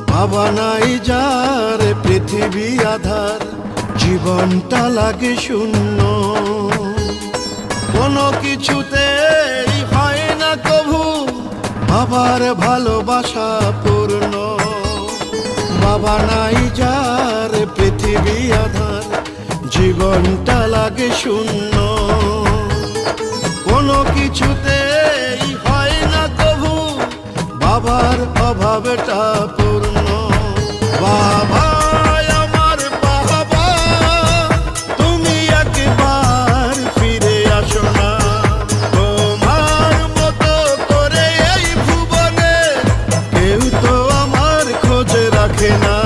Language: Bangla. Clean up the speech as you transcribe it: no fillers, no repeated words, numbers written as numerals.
বাবা নাই যার পৃথিবী আধার, জীবনটা লাগে শূন্য। কোনো কিছুতেই হয় না কভু বাবার ভালোবাসা পূর্ণ। বাবা নাই যার পৃথিবী আধার, জীবনটা লাগে শূন্য। কোনো কিছুতেই হয় না কভু বাবার অভাবটা পূর্ণ। বাবা আমার বাবা, তুমি একবার ফিরে আসো না। তোমার মতো করে এই ভুবনে কেউ তো আমার খোঁজ রাখে না।